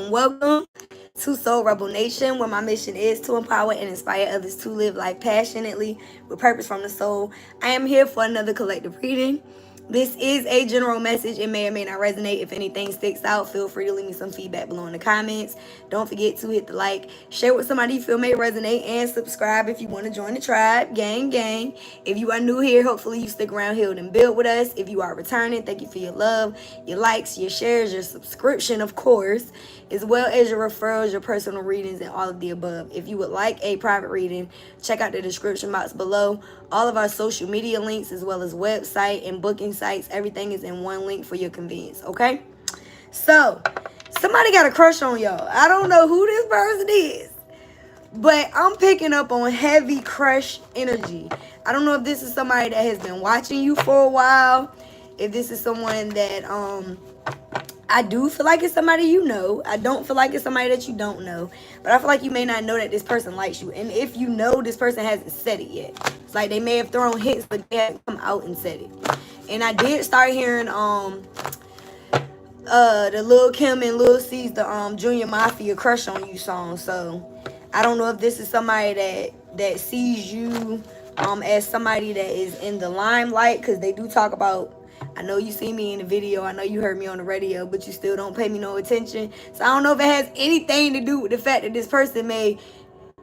and welcome to Soul Rebel Nation, where my mission is to empower and inspire others to live life passionately with purpose from the soul. I am here for another collective reading. This is a general message. It may or may not resonate. If anything sticks out, feel free to leave me some feedback below in the comments. Don't forget to hit the like, share with somebody you feel may resonate, and subscribe if you want to join the tribe. Gang, gang. If you are new here, hopefully you stick around, healed, and build with us. If you are returning, thank you for your love, your likes, your shares, your subscription, of course, as well as your referrals, your personal readings, and all of the above. If you would like a private reading, check out the description box below. All of our social media links, as well as website and booking sites, everything is in one link for your convenience, okay? So, somebody got a crush on y'all. I don't know who this person is, but I'm picking up on heavy crush energy. I don't know if this is somebody that has been watching you for a while, if this is someone that, I do feel like it's somebody you know. I don't feel like it's somebody that you don't know. But I feel like you may not know that this person likes you. And if you know, this person hasn't said it yet. It's like they may have thrown hints, but they haven't come out and said it. And I did start hearing the Lil Kim and Lil C's the Junior Mafia Crush on You song. So I don't know if this is somebody that sees you as somebody that is in the limelight, because they do talk about, I know you see me in the video, I know you heard me on the radio, but you still don't pay me no attention. So I don't know if it has anything to do with the fact that this person may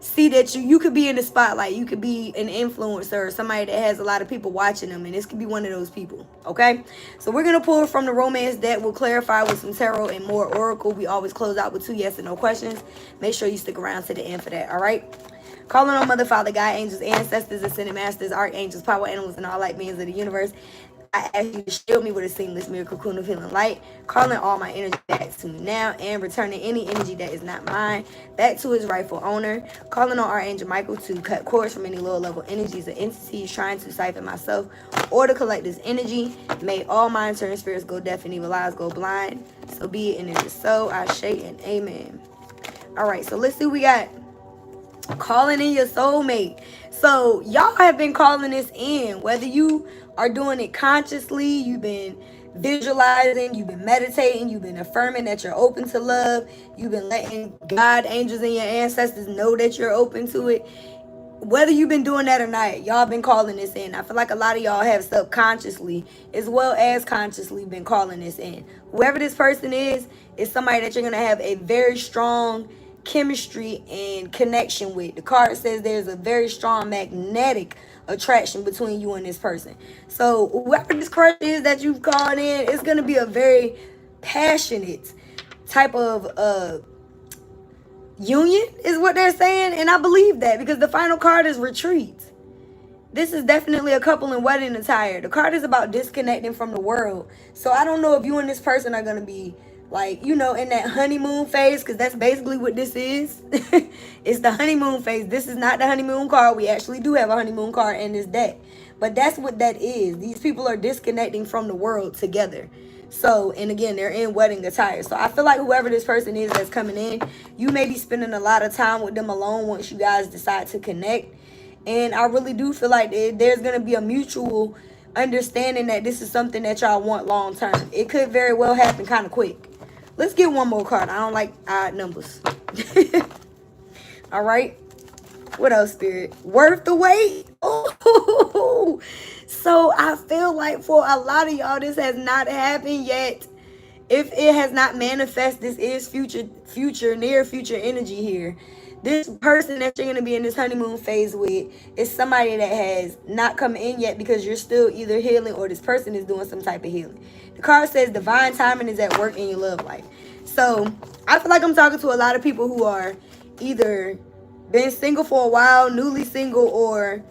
see that you could be in the spotlight. You could be an influencer or somebody that has a lot of people watching them, and this could be one of those people, okay? So we're going to pull from the romance deck. We'll clarify with some tarot and more oracle. We always close out with 2 yes and no questions. Make sure you stick around to the end for that, all right? Calling on Mother, Father, God, angels, ancestors, ascended masters, archangels, power animals, and all light beings of the universe. I ask you to shield me with a seamless miracle cocoon of healing light, calling all my energy back to me now and returning any energy that is not mine back to its rightful owner. Calling on Archangel Michael to cut cords from any lower level energies or entities trying to siphon myself or to collect this energy. May all mind turn spirits go deaf and evil eyes go blind. So be it, and it is so. Ashe and amen. All right, so let's see what we got. Calling in your soulmate. So y'all have been calling this in, whether you are doing it consciously, you've been visualizing, you've been meditating, you've been affirming that you're open to love, you've been letting God, angels, and your ancestors know that you're open to it. Whether you've been doing that or not, y'all been calling this in. I feel like a lot of y'all have subconsciously as well as consciously been calling this in. Whoever this person is somebody that you're going to have a very strong chemistry and connection with. The card says there's a very strong magnetic attraction between you and this person. So whoever this crush is that you've called in, it's going to be a very passionate type of union is what they're saying. And I believe that, because the final card is retreat. This is definitely a couple in wedding attire. The card is about disconnecting from the world. So I don't know if you and this person are going to be, like, you know, in that honeymoon phase, because that's basically what this is. It's the honeymoon phase. This is not the honeymoon card. We actually do have a honeymoon card in this deck. But that's what that is. These people are disconnecting from the world together. So, and again, they're in wedding attire. So I feel like whoever this person is that's coming in, you may be spending a lot of time with them alone once you guys decide to connect. And I really do feel like there's going to be a mutual understanding that this is something that y'all want long term. It could very well happen kind of quick. Let's get one more card. I don't like odd numbers. All right. What else, Spirit? Worth the wait. Oh, so I feel like for a lot of y'all, this has not happened yet. If it has not manifested, this is near future energy here. This person that you're going to be in this honeymoon phase with is somebody that has not come in yet, because you're still either healing or this person is doing some type of healing. The card says divine timing is at work in your love life. So I feel like I'm talking to a lot of people who are either been single for a while, newly single, or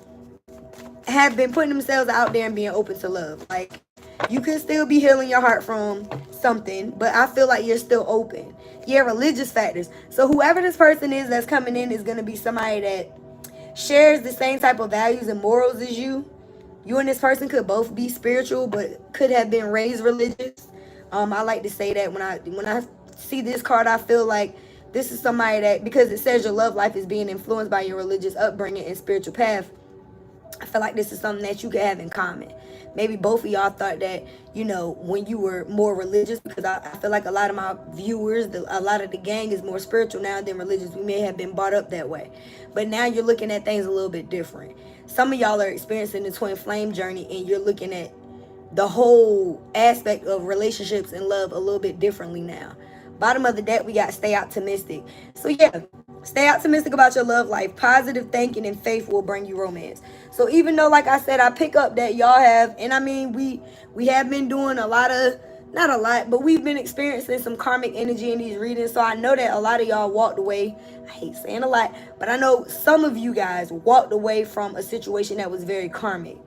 have been putting themselves out there and being open to love. Like, you could still be healing your heart from something, but I feel like you're still open. Yeah, religious factors. So whoever this person is that's coming in is going to be somebody that shares the same type of values and morals as you. You and this person could both be spiritual, but could have been raised religious. I like to say that when I see this card, I feel like this is somebody that, because it says your love life is being influenced by your religious upbringing and spiritual path, feel like this is something that you could have in common. Maybe both of y'all thought that, you know, when you were more religious, because I feel like a lot of my viewers, a lot of the gang is more spiritual now than religious. We may have been brought up that way. But now you're looking at things a little bit different. Some of y'all are experiencing the twin flame journey, and you're looking at the whole aspect of relationships and love a little bit differently now. Bottom of the deck, we got stay optimistic. So yeah, stay optimistic about your love life. Positive thinking and faith will bring you romance. So even though, like I said, I pick up that y'all have, and I mean, we have been doing a lot of, not a lot, but we've been experiencing some karmic energy in these readings. So I know that a lot of y'all walked away. I hate saying a lot, but I know some of you guys walked away from a situation that was very karmic.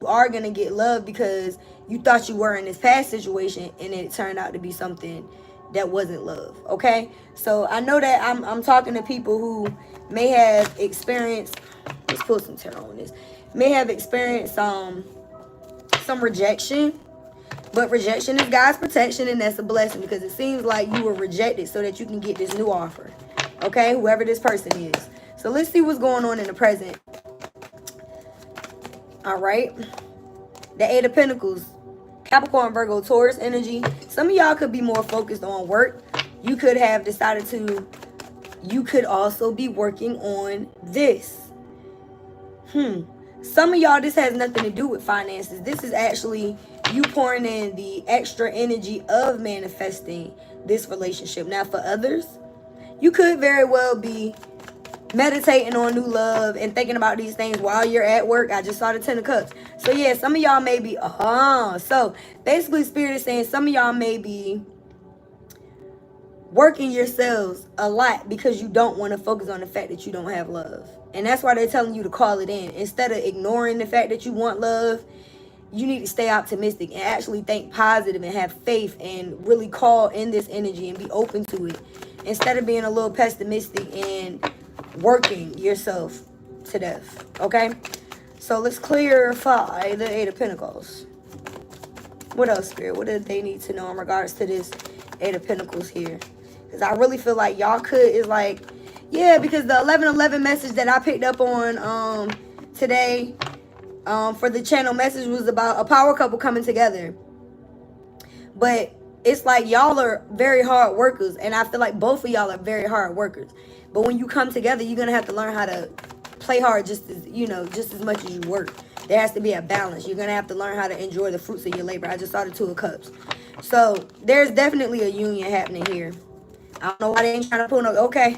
You are going to get love because you thought you were in this past situation, and it turned out to be something that wasn't love. Okay, so I know that I'm talking to people who may have experienced, let's put some tarot on this, may have experienced some rejection, but rejection is God's protection, and that's a blessing, because it seems like you were rejected so that you can get this new offer. Okay, whoever this person is. So let's see what's going on in the present. All right, the Eight of Pentacles, Capricorn, Virgo, Taurus energy. Some of y'all could be more focused on work. You could have decided to, you could also be working on this. Some of y'all, this has nothing to do with finances. This is actually you pouring in the extra energy of manifesting this relationship. Now for others, you could very well be meditating on new love and thinking about these things while you're at work. I just saw the 10 of Cups. So yeah, some of y'all may be, so basically Spirit is saying some of y'all may be working yourselves a lot because you don't want to focus on the fact that you don't have love. And that's why they're telling you to call it in. Instead of ignoring the fact that you want love, you need to stay optimistic and actually think positive and have faith and really call in this energy and be open to it. Instead of being a little pessimistic and working yourself to death. Okay, so let's clarify the Eight of Pentacles. What else, Spirit? What do they need to know in regards to this Eight of Pentacles here? Because I really feel like y'all could, is like, yeah, because the 1111 message that I picked up on today for the channel message was about a power couple coming together. But it's like y'all are very hard workers, and I feel like both of y'all are very hard workers. But when you come together, you're going to have to learn how to play hard just as, you know, just as much as you work. There has to be a balance. You're going to have to learn how to enjoy the fruits of your labor. I just saw the Two of Cups. So there's definitely a union happening here. I don't know why they ain't trying to pull no, okay.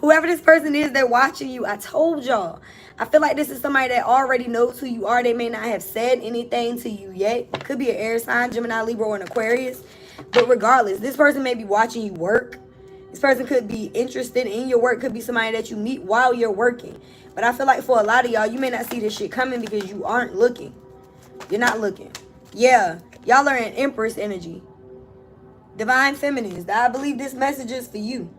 Whoever this person is, they're watching you. I told y'all. I feel like this is somebody that already knows who you are. They may not have said anything to you yet. Could be an air sign, Gemini, Libra, or an Aquarius. But regardless, this person may be watching you work. This person could be interested in your work. Could be somebody that you meet while you're working. But I feel like for a lot of y'all, you may not see this shit coming because you aren't looking. You're not looking. Yeah, y'all are in Empress energy. Divine Feminines. I believe this message is for you.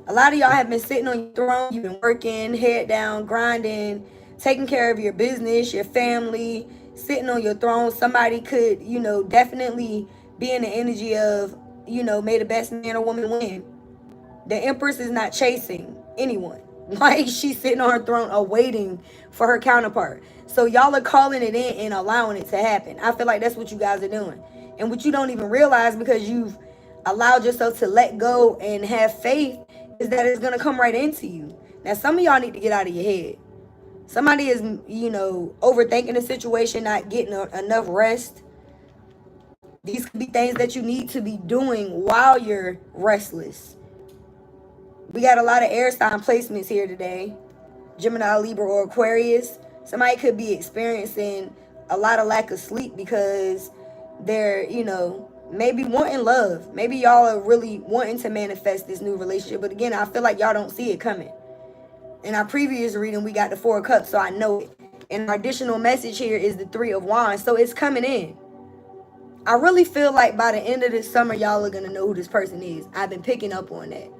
A lot of y'all have been sitting on your throne. You've been working, head down, grinding, taking care of your business, your family, sitting on your throne. Somebody could, you know, definitely be in the energy of, you know, may the best man or woman win. The Empress is not chasing anyone. Like, she's sitting on her throne awaiting for her counterpart. So y'all are calling it in and allowing it to happen. I feel like that's what you guys are doing. And what you don't even realize, because you've allowed yourself to let go and have faith, is that it's going to come right into you. Now, some of y'all need to get out of your head. Somebody is, you know, overthinking the situation, not getting enough rest. These could be things that you need to be doing while you're restless. We got a lot of air sign placements here today. Gemini, Libra, or Aquarius. Somebody could be experiencing a lot of lack of sleep because they're, you know, maybe wanting love. Maybe y'all are really wanting to manifest this new relationship. But again, I feel like y'all don't see it coming. In our previous reading, we got the Four of Cups, so I know it. And our additional message here is the Three of Wands. So it's coming in. I really feel like by the end of this summer, y'all are going to know who this person is. I've been picking up on that.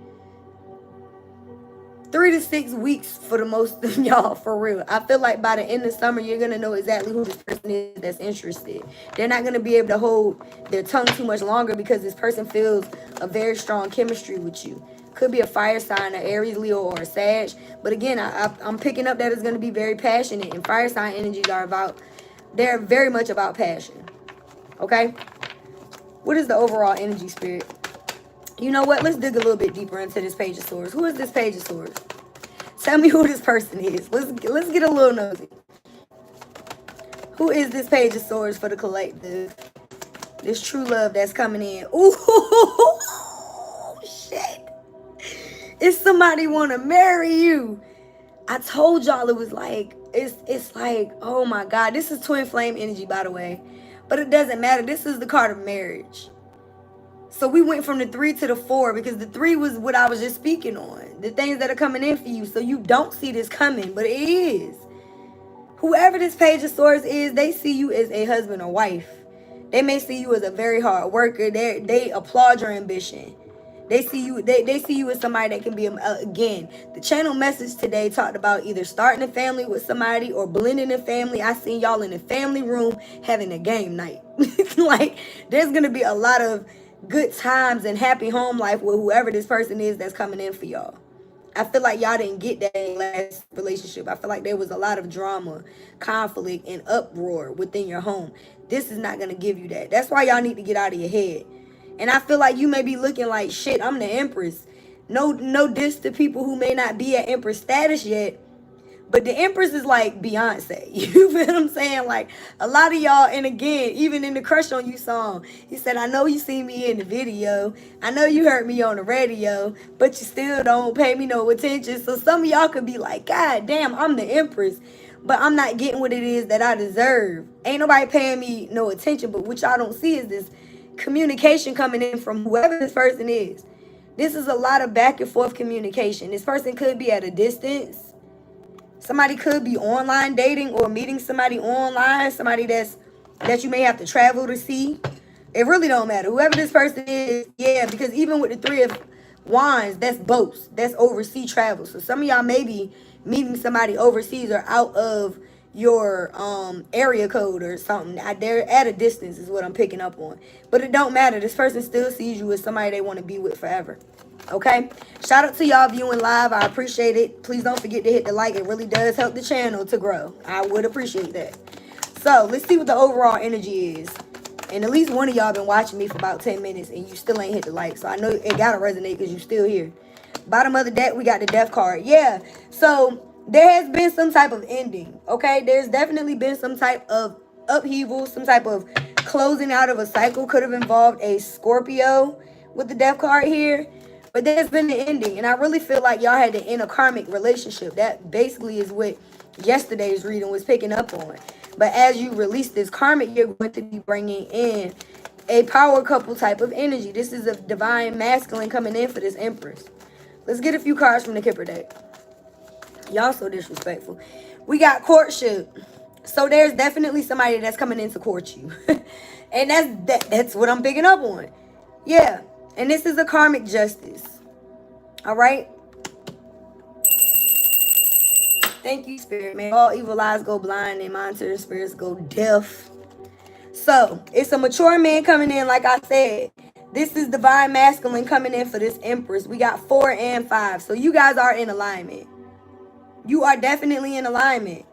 3 to 6 weeks for the most of y'all, for real. I feel like by the end of summer, you're going to know exactly who this person is that's interested. They're not going to be able to hold their tongue too much longer because this person feels a very strong chemistry with you. Could be a fire sign, an Aries, Leo, or a Sag. But again, I'm picking up that it's going to be very passionate. And fire sign energies are about, they're very much about passion. Okay? What is the overall energy, Spirit? You know what? Let's dig a little bit deeper into this Page of Swords. Who is this Page of Swords? Tell me who this person is. Let's get a little nosy. Who is this Page of Swords for the collective? This true love that's coming in. Ooh, shit. If somebody want to marry you. I told y'all it was like, it's like, oh my God. This is twin flame energy, by the way. But it doesn't matter. This is the card of marriage. So we went from the 3 to the 4 because the 3 was what I was just speaking on. The things that are coming in for you. So you don't see this coming, but it is. Whoever this Page of Swords is, they see you as a husband or wife. They may see you as a very hard worker. They applaud your ambition. They see you as somebody that can be, again, the channel message today talked about either starting a family with somebody or blending a family. I seen y'all in the family room having a game night. Like, there's going to be a lot of good times and happy home life with whoever this person is that's coming in for y'all. I feel like y'all didn't get that in last relationship. I feel like there was a lot of drama, conflict, and uproar within your home. This is not going to give you that. That's why y'all need to get out of your head. And I feel like you may be looking like, shit, I'm the Empress. No diss to people who may not be at Empress status yet. But the Empress is like Beyonce. You feel what I'm saying? Like, a lot of y'all, and again, even in the Crush on You song, he said, I know you see me in the video. I know you heard me on the radio, but you still don't pay me no attention. So some of y'all could be like, God damn, I'm the Empress, but I'm not getting what it is that I deserve. Ain't nobody paying me no attention, but what y'all don't see is this communication coming in from whoever this person is. This is a lot of back and forth communication. This person could be at a distance. Somebody could be online dating or meeting somebody online. Somebody that you may have to travel to see. It really don't matter. Whoever this person is, yeah, because even with the 3 of Wands, that's boats. That's overseas travel. So some of y'all may be meeting somebody overseas or out of your area code or something. They're at a distance is what I'm picking up on. But it don't matter. This person still sees you as somebody they want to be with forever. Okay? Shout out to y'all viewing live. I appreciate it. Please don't forget to hit the like. It really does help the channel to grow. I would appreciate that. So let's see what the overall energy is. And at least one of y'all been watching me for about 10 minutes and you still ain't hit the like. So I know it gotta resonate because you still here. Bottom of the deck, we got the Death card. Yeah. So there has been some type of ending, okay? There's definitely been some type of upheaval, some type of closing out of a cycle. Could have involved a Scorpio with the Death card here. But there's been an ending, and I really feel like y'all had to end a karmic relationship. That basically is what yesterday's reading was picking up on. But as you release this karmic, you're going to be bringing in a power couple type of energy. This is a divine masculine coming in for this Empress. Let's get a few cards from the Kipper deck. Y'all so disrespectful. We got courtship. So there's definitely somebody that's coming in to court you. And that's what I'm picking up on. Yeah. And this is a karmic justice. All right. Thank you, Spirit, man. All evil eyes go blind and monitoring spirits go deaf. So it's a mature man coming in, like I said. This is divine masculine coming in for this Empress. We got 4 and 5. So you guys are in alignment. You are definitely in alignment.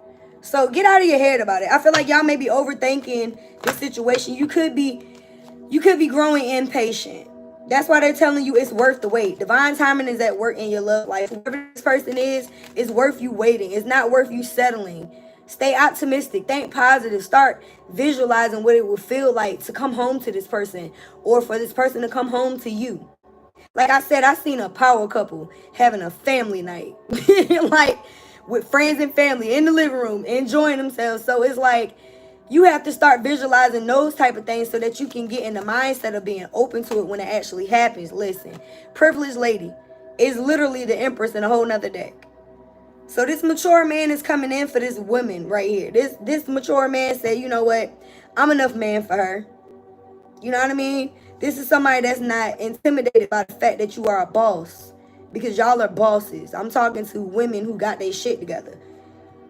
So get out of your head about it. I feel like y'all may be overthinking this situation. You could be growing impatient. That's why they're telling you it's worth the wait. Divine timing is at work in your love life. Whoever this person is worth you waiting. It's not worth you settling. Stay optimistic. Think positive. Start visualizing what it would feel like to come home to this person or for this person to come home to you. Like I said, I seen a power couple having a family night. Like with friends and family in the living room, enjoying themselves. So it's like you have to start visualizing those type of things so that you can get in the mindset of being open to it when it actually happens. Listen, privileged lady is literally the Empress in a whole nother deck. So this mature man is coming in for this woman right here. This mature man said, you know what? I'm enough man for her. You know what I mean? This is somebody that's not intimidated by the fact that you are a boss. Because y'all are bosses. I'm talking to women who got their shit together.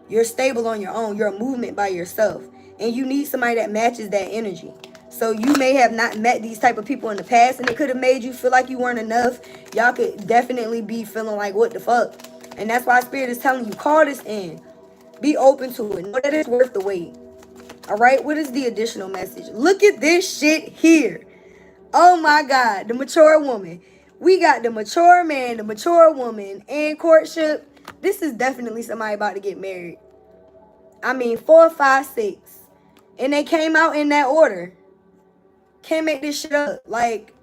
You're stable on your own. You're a movement by yourself. And you need somebody that matches that energy. So you may have not met these type of people in the past, and it could have made you feel like you weren't enough. Y'all could definitely be feeling like, what the fuck? And that's why Spirit is telling you, call this in. Be open to it. Know that it's worth the wait. All right? What is the additional message? Look at this shit here. Oh, my God. The mature woman. We got the mature man, the mature woman, and courtship. This is definitely somebody about to get married. I mean, 4, 5, 6. And they came out in that order. Can't make this shit up. Like,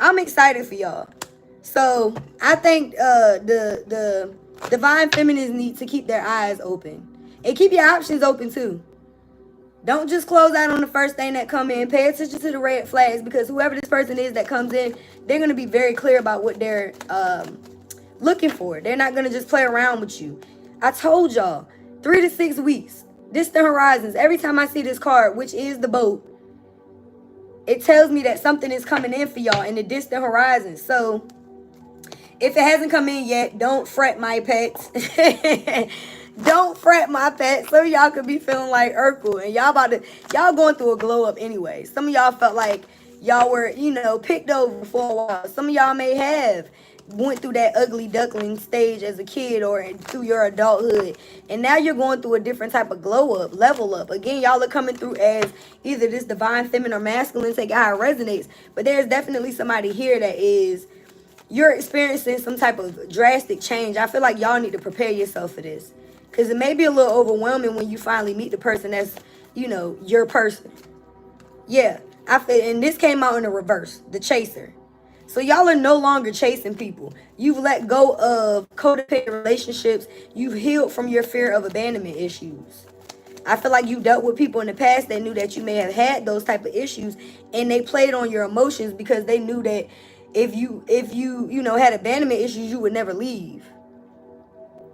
I'm excited for y'all. So I think the divine feminines need to keep their eyes open. And keep your options open too. Don't just close out on the first thing that come in. Pay attention to the red flags, because whoever this person is that comes in, they're going to be very clear about what they're looking for. They're not going to just play around with you. I told y'all, 3 to 6 weeks. Distant horizons. Every time I see this card, which is the boat, it tells me that something is coming in for y'all in the distant horizons. So if it hasn't come in yet, don't fret, my pets. Don't fret, my pets. Some of y'all could be feeling like Urkel, and y'all going through a glow up anyway. Some of y'all felt like y'all were, picked over for a while. Some of y'all may have went through that ugly duckling stage as a kid or through your adulthood, and now you're going through a different type of glow up, level up. Again, y'all are coming through as either this divine feminine or masculine, take how it resonates, but there's definitely somebody here that is, you're experiencing some type of drastic change. I feel like y'all need to prepare yourself for this, because it may be a little overwhelming when you finally meet the person that's, your person. Yeah, and this came out in the reverse, the chaser. So y'all are no longer chasing people. You've let go of codependent relationships. You've healed from your fear of abandonment issues. I feel like you dealt with people in the past that knew that you may have had those type of issues, and they played on your emotions because they knew that if you had abandonment issues, you would never leave.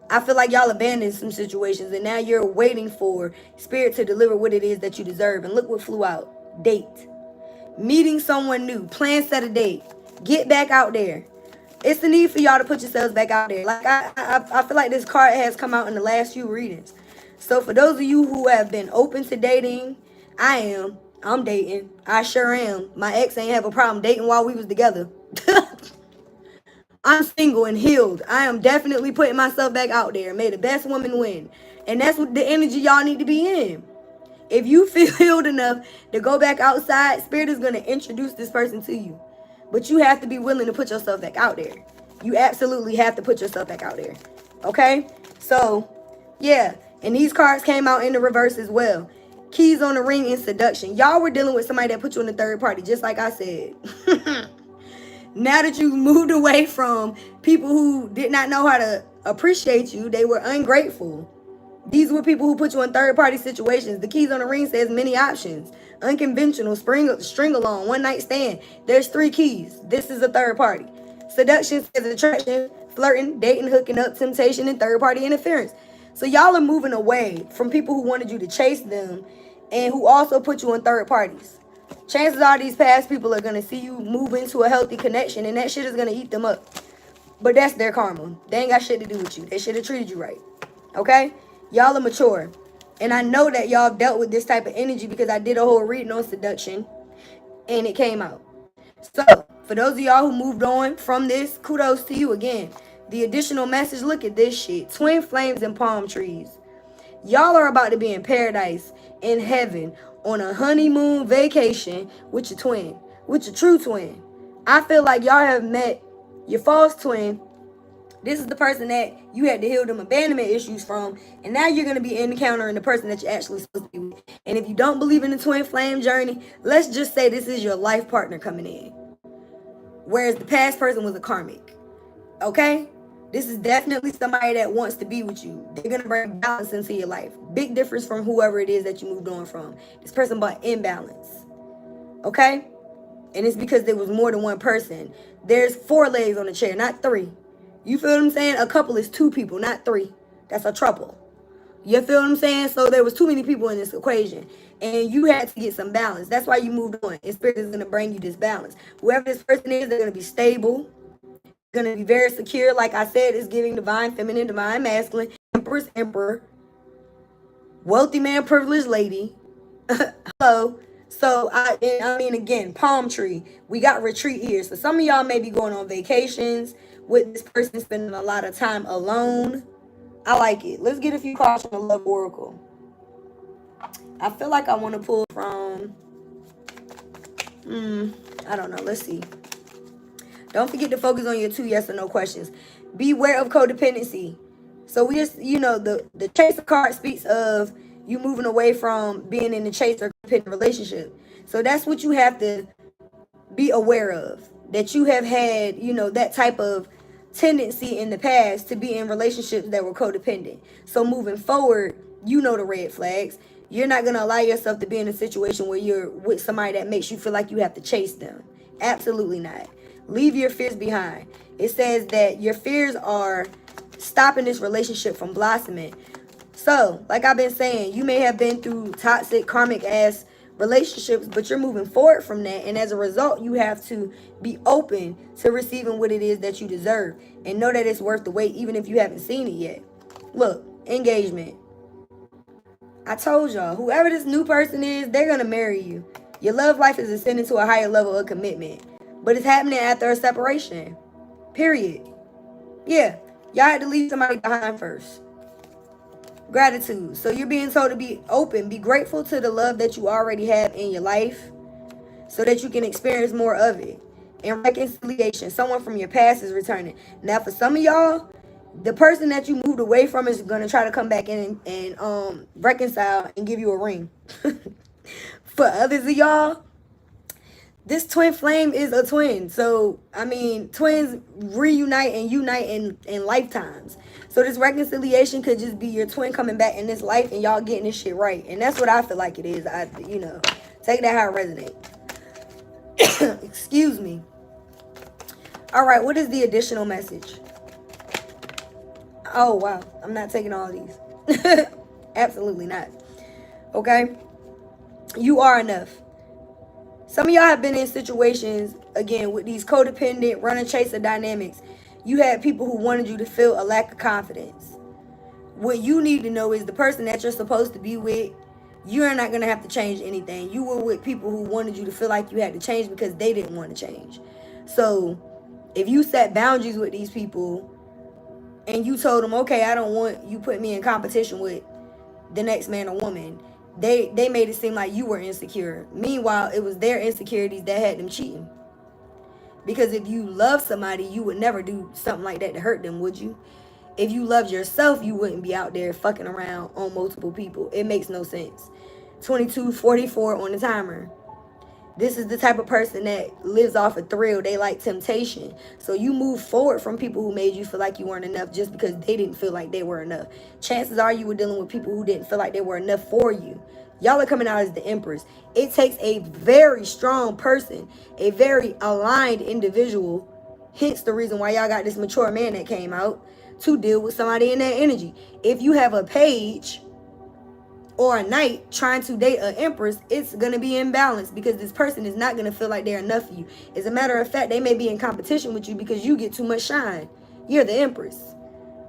I feel like y'all abandoned some situations, and now you're waiting for Spirit to deliver what it is that you deserve. And look what flew out. Date. Meeting someone new. Plan, set a date. Get back out there. It's the need for y'all to put yourselves back out there. Like I feel like this card has come out in the last few readings. So for those of you who have been open to dating, I'm dating. I sure am. My ex ain't have a problem dating while we was together. I'm single and healed. I am definitely putting myself back out there. May the best woman win. And that's what the energy y'all need to be in. If you feel healed enough to go back outside, Spirit is going to introduce this person to you. But you have to be willing to put yourself back out there. You absolutely have to put yourself back out there. Okay? So, yeah. And these cards came out in the reverse as well. Keys on the ring and seduction. Y'all were dealing with somebody that put you in the third party, just like I said. Now that you've moved away from people who did not know how to appreciate you, they were ungrateful. These were people who put you in third-party situations. The keys on the ring says many options. Unconventional, string along, one night stand. There's 3 keys. This is a third party. Seduction says attraction, flirting, dating, hooking up, temptation, and third-party interference. So y'all are moving away from people who wanted you to chase them and who also put you in third parties. Chances are these past people are going to see you move into a healthy connection, and that shit is going to eat them up. But that's their karma. They ain't got shit to do with you. They should have treated you right. Okay? Y'all are mature. And I know that y'all dealt with this type of energy because I did a whole reading on seduction, and it came out. So, for those of y'all who moved on from this, kudos to you again. The additional message, look at this shit. Twin flames and palm trees. Y'all are about to be in paradise, in heaven, on a honeymoon vacation with your twin, with your true twin. I feel like y'all have met your false twin. This is the person that you had to heal them abandonment issues from, and now you're going to be encountering the person that you're actually supposed to be with. And if you don't believe in the twin flame journey, let's just say this is your life partner coming in, whereas the past person was a karmic. Okay? This is definitely somebody that wants to be with you. They're going to bring balance into your life. Big difference from whoever it is that you moved on from. This person brought imbalance. Okay? And it's because there was more than one person. There's 4 legs on the chair, not 3. You feel what I'm saying? A couple is 2 people, not 3. That's a trouble. You feel what I'm saying? So there was too many people in this equation. And you had to get some balance. That's why you moved on. And Spirit is going to bring you this balance. Whoever this person is, they're going to be stable. Going to be very secure. Like I said, it's giving divine feminine, divine masculine, empress, emperor, wealthy man, privileged lady. Hello. So, I mean, again, palm tree. We got retreat here. So, some of y'all may be going on vacations with this person spending a lot of time alone. I like it. Let's get a few cards from the Love Oracle. I feel like I want to pull from, I don't know. Let's see. Don't forget to focus on your 2 yes or no questions. Beware of codependency. So we just, the chaser card speaks of you moving away from being in the chaser codependent relationship. So that's what you have to be aware of. That you have had, that type of tendency in the past to be in relationships that were codependent. So moving forward, the red flags. You're not going to allow yourself to be in a situation where you're with somebody that makes you feel like you have to chase them. Absolutely not. Leave your fears behind. It says that your fears are stopping this relationship from blossoming. So, like I've been saying, you may have been through toxic, karmic-ass relationships, but you're moving forward from that. And as a result, you have to be open to receiving what it is that you deserve. And know that it's worth the wait, even if you haven't seen it yet. Look, engagement. I told y'all, whoever this new person is, they're going to marry you. Your love life is ascending to a higher level of commitment. But it's happening after a separation. Period. Yeah. Y'all had to leave somebody behind first. Gratitude. So you're being told to be open. Be grateful to the love that you already have in your life so that you can experience more of it. And reconciliation. Someone from your past is returning. Now, for some of y'all, the person that you moved away from is going to try to come back in and reconcile and give you a ring. For others of y'all, this twin flame is a twin. So, I mean, twins reunite and unite in lifetimes. So this reconciliation could just be your twin coming back in this life and y'all getting this shit right. And that's what I feel like it is. Take that how it resonates. Excuse me. All right, what is the additional message? Oh, wow. I'm not taking all of these. Absolutely not. Okay? You are enough. Some of y'all have been in situations, again, with these codependent, runner-chaser dynamics. You had people who wanted you to feel a lack of confidence. What you need to know is the person that you're supposed to be with, you're not going to have to change anything. You were with people who wanted you to feel like you had to change because they didn't want to change. So if you set boundaries with these people and you told them, okay, I don't want you putting me in competition with the next man or woman, they made it seem like you were insecure. Meanwhile, it was their insecurities that had them cheating. Because if you love somebody, you would never do something like that to hurt them, would you? If you loved yourself, you wouldn't be out there fucking around on multiple people. It makes no sense. 2244 on the timer. This is the type of person that lives off a thrill. They like temptation. So you move forward from people who made you feel like you weren't enough just because they didn't feel like they were enough. Chances are you were dealing with people who didn't feel like they were enough for you. Y'all are coming out as the Empress. It takes a very strong person, a very aligned individual, hence the reason why y'all got this mature man that came out, to deal with somebody in that energy. If you have a page or a knight trying to date an empress, it's going to be imbalanced because this person is not going to feel like they're enough for you. As a matter of fact, they may be in competition with you because you get too much shine. You're the Empress.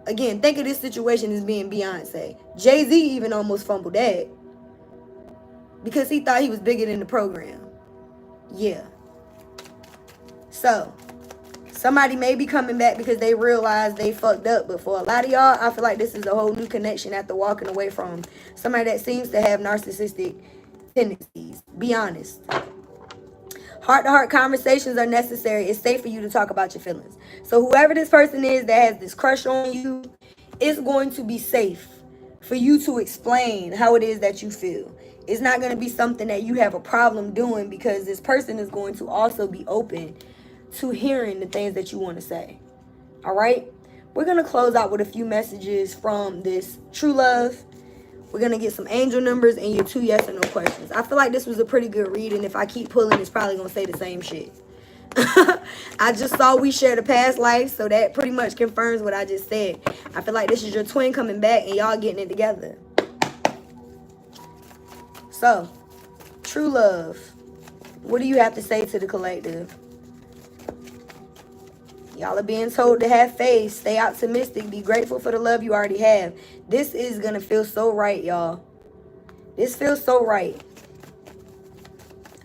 Again, think of this situation as being Beyonce. Jay-Z even almost fumbled that because he thought he was bigger than the program. Yeah. So somebody may be coming back because they realize they fucked up. But for a lot of y'all, I feel like this is a whole new connection after walking away from somebody that seems to have narcissistic tendencies. Be honest. Heart-to-heart conversations are necessary. It's safe for you to talk about your feelings. So whoever this person is that has this crush on you, it's going to be safe for you to explain how it is that you feel. It's not going to be something that you have a problem doing because this person is going to also be open to hearing the things that you want to say. All right? We're going to close out with a few messages from this true love. We're going to get some angel numbers and your 2 yes or no questions. I feel like this was a pretty good read, and if I keep pulling, it's probably going to say the same shit. I just saw we shared a past life, so that pretty much confirms what I just said. I feel like this is your twin coming back and y'all getting it together. So, true love. What do you have to say to the collective? Y'all are being told to have faith, stay optimistic, be grateful for the love you already have. This is going to feel so right, y'all. This feels so right.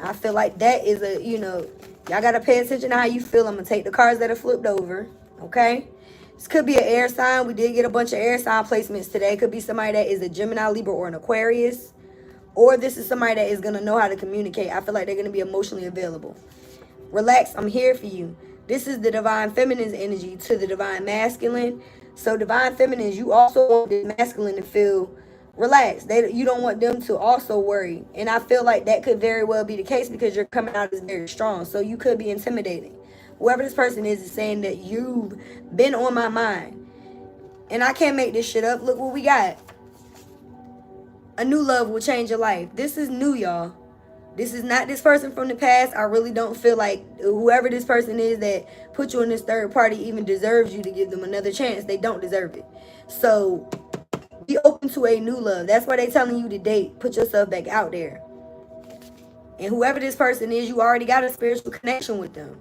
I feel like that is a, you know, y'all got to pay attention to how you feel. I'm going to take the cards that are flipped over, okay? This could be an air sign. We did get a bunch of air sign placements today. Could be somebody that is a Gemini, Libra, or an Aquarius. Or this is somebody that is going to know how to communicate. I feel like they're going to be emotionally available. Relax, I'm here for you. This is the divine feminine's energy to the divine masculine. So divine feminines, you also want the masculine to feel relaxed. You don't want them to also worry. And I feel like that could very well be the case because you're coming out as very strong. So you could be intimidating. Whoever this person is saying that you've been on my mind. And I can't make this shit up. Look what we got. A new love will change your life. This is new, y'all. This is not this person from the past. I really don't feel like whoever this person is that put you in this third party even deserves you to give them another chance. They don't deserve it. So be open to a new love. That's why they're telling you to date. Put yourself back out there. And whoever this person is, you already got a spiritual connection with them.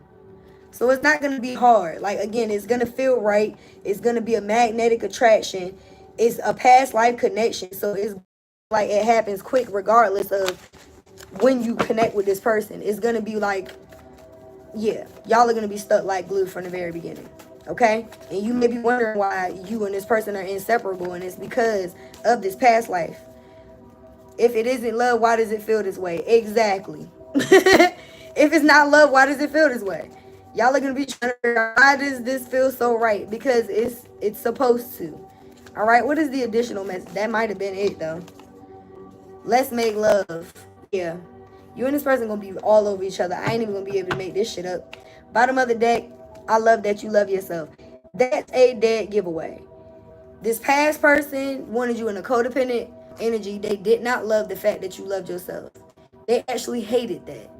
So it's not going to be hard. Like, again, it's going to feel right. It's going to be a magnetic attraction. It's a past life connection. So it's like it happens quick regardless of when you connect with this person. It's going to be like, yeah, y'all are going to be stuck like glue from the very beginning. Okay? And you may be wondering why you and this person are inseparable. And it's because of this past life. If it isn't love, why does it feel this way? Exactly. If it's not love, why does it feel this way? Y'all are going to be trying to figure out, why does this feel so right? Because it's supposed to. All right? What is the additional message? That might have been it, though. Let's make love. Yeah. You and this person going to be all over each other. I ain't even going to be able to make this shit up. Bottom of the deck, I love that you love yourself. That's a dead giveaway. This past person wanted you in a codependent energy. They did not love the fact that you loved yourself. They actually hated that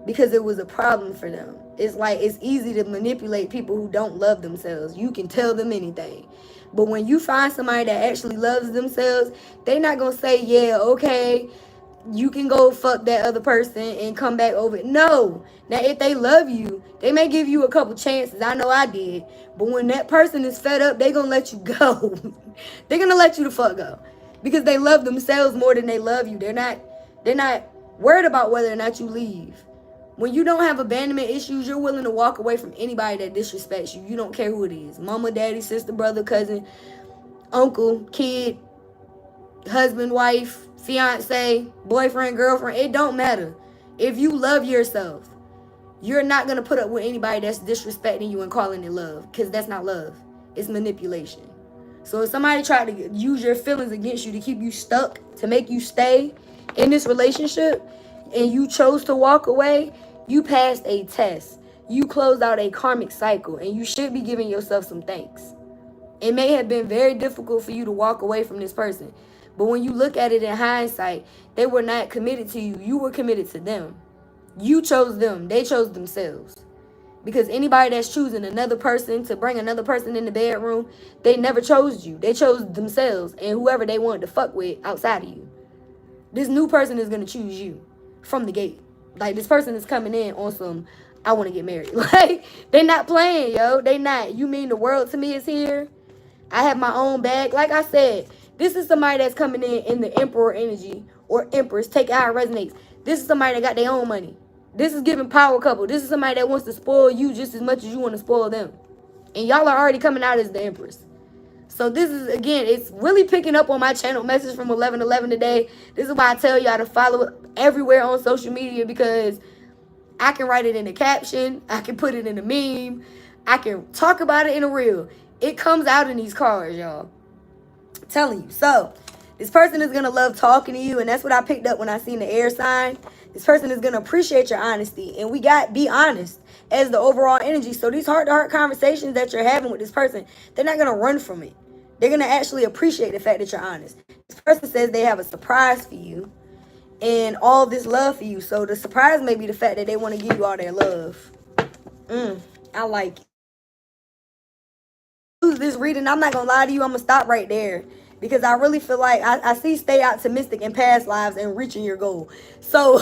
because it was a problem for them. It's like it's easy to manipulate people who don't love themselves. You can tell them anything. But when you find somebody that actually loves themselves, they're not going to say, yeah, okay, you can go fuck that other person and come back over it. No. Now, if they love you, they may give you a couple chances. I know I did. But when that person is fed up, they're going to let you go. They're going to let you the fuck go. Because they love themselves more than they love you. They're not worried about whether or not you leave. When you don't have abandonment issues, you're willing to walk away from anybody that disrespects you. You don't care who it is. Mama, daddy, sister, brother, cousin, uncle, kid, husband, wife, fiance, boyfriend, girlfriend. It don't matter. If you love yourself, you're not going to put up with anybody that's disrespecting you and calling it love. Because that's not love. It's manipulation. So if somebody tried to use your feelings against you to keep you stuck, to make you stay in this relationship, and you chose to walk away, you passed a test. You closed out a karmic cycle, and you should be giving yourself some thanks. It may have been very difficult for you to walk away from this person, but when you look at it in hindsight, they were not committed to you. You were committed to them. You chose them. They chose themselves. Because anybody that's choosing another person to bring another person in the bedroom, they never chose you. They chose themselves and whoever they wanted to fuck with outside of you. This new person is going to choose you from the gate. Like, this person is coming in on some, I want to get married. Like, they not playing, yo. They not. You mean the world to me is here? I have my own bag. Like I said, this is somebody that's coming in the emperor energy or empress. Take it how it resonates. This is somebody that got their own money. This is giving power couple. This is somebody that wants to spoil you just as much as you want to spoil them. And y'all are already coming out as the empress. So this is, again, it's really picking up on my channel message from 11/11 today. This is why I tell y'all to follow it everywhere on social media, because I can write it in a caption. I can put it in a meme. I can talk about it in a reel. It comes out in these cards, y'all. I'm telling you. So this person is going to love talking to you, and that's what I picked up when I seen the air sign. This person is going to appreciate your honesty, and we got be honest as the overall energy. So these heart-to-heart conversations that you're having with this person, they're not going to run from it. They're going to actually appreciate the fact that you're honest. This person says they have a surprise for you and all this love for you. So the surprise may be the fact that they want to give you all their love. I like it. This reading, I'm not going to lie to you. I'm going to stop right there. Because I really feel like I see stay optimistic in past lives and reaching your goal. So,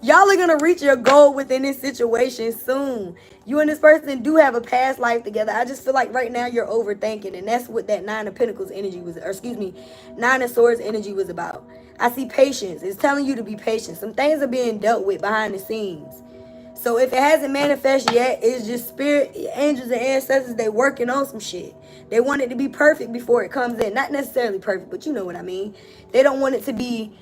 Y'all are gonna reach your goal within this situation soon. You and this person do have a past life together. I just feel like right now you're overthinking, and that's what that Nine of Pentacles energy was, or excuse me, Nine of Swords energy was about. I see patience. It's telling you to be patient. Some things are being dealt with behind the scenes. So if it hasn't manifested yet, it's just spirit, angels, and ancestors, they working on some shit. They want it to be perfect before it comes in. Not necessarily perfect, but you know what I mean. They don't want it to be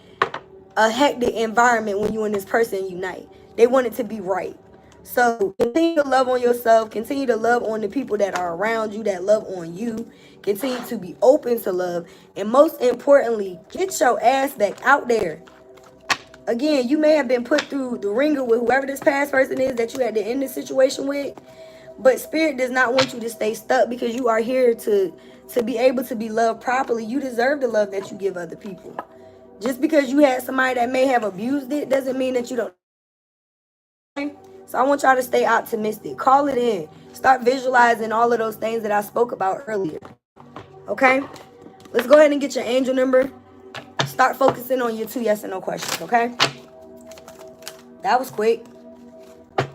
a hectic environment when you and this person unite. They want it to be right. So continue to love on yourself. Continue to love on the people that are around you, that love on you. Continue to be open to love. And most importantly, get your ass back out there. Again, you may have been put through the ringer with whoever this past person is that you had to end this situation with. But Spirit does not want you to stay stuck, because you are here to be able to be loved properly. You deserve the love that you give other people. Just because you had somebody that may have abused it doesn't mean that you don't. So I want y'all to stay optimistic. Call it in. Start visualizing all of those things that I spoke about earlier. Okay? Let's go ahead and get your angel number. Start focusing on your 2 yes and no questions, okay? That was quick.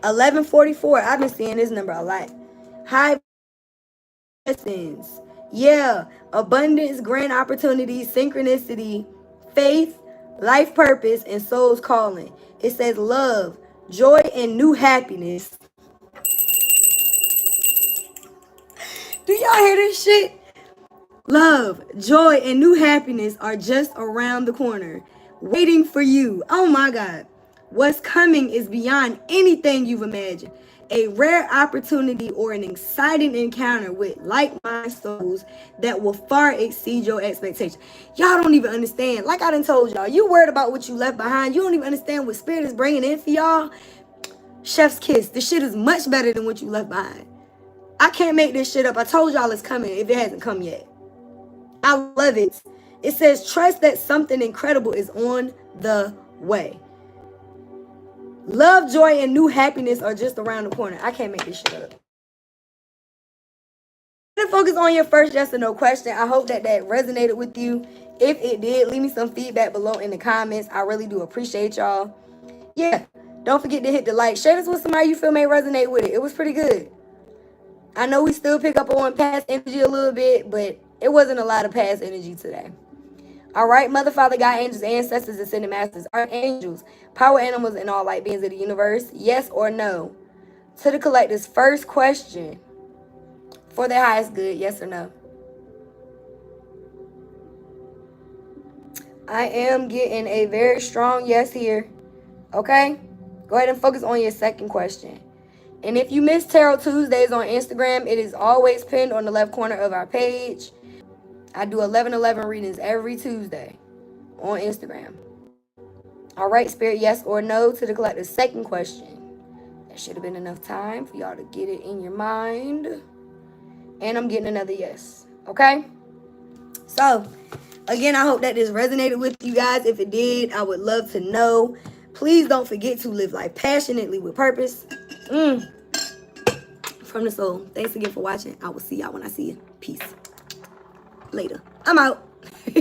1144. I've been seeing this number a lot. High blessings. Yeah. Abundance, grand opportunities, synchronicity, faith, life purpose, and soul's calling. It says love, joy, and new happiness. Do y'all hear this shit? Love, joy, and new happiness are just around the corner, waiting for you. Oh my God. What's coming is beyond anything you've imagined. A rare opportunity or an exciting encounter with like-minded souls that will far exceed your expectations. Y'all don't even understand. Like I done told y'all, you worried about what you left behind. You don't even understand what Spirit is bringing in for y'all. Chef's kiss. This shit is much better than what you left behind. I can't make this shit up. I told y'all it's coming if it hasn't come yet. I love it. It says, trust that something incredible is on the way. Love, joy, and new happiness are just around the corner. I can't make this shit up. Focus on your first yes or no question. I hope that resonated with you. If it did, leave me some feedback below in the comments. I really do appreciate y'all. Yeah, don't forget to hit the like. Share this with somebody you feel may resonate with it. It was pretty good. I know we still pick up on past energy a little bit, but it wasn't a lot of past energy today. All right, Mother, Father, God, angels, ancestors, ascended masters, archangels, power animals, and all light beings of the universe. Yes or no to the collector's first question for their highest good. Yes or no? I am getting a very strong yes here. Okay? Go ahead and focus on your second question. And if you missed Tarot Tuesdays on Instagram, it is always pinned on the left corner of our page. I do 11/11 readings every Tuesday on Instagram. All right, Spirit, yes or no to the collector's second question. That should have been enough time for y'all to get it in your mind. And I'm getting another yes. Okay? So, again, I hope that this resonated with you guys. If it did, I would love to know. Please don't forget to live life passionately with purpose. From the soul. Thanks again for watching. I will see y'all when I see you. Peace. Later. I'm out.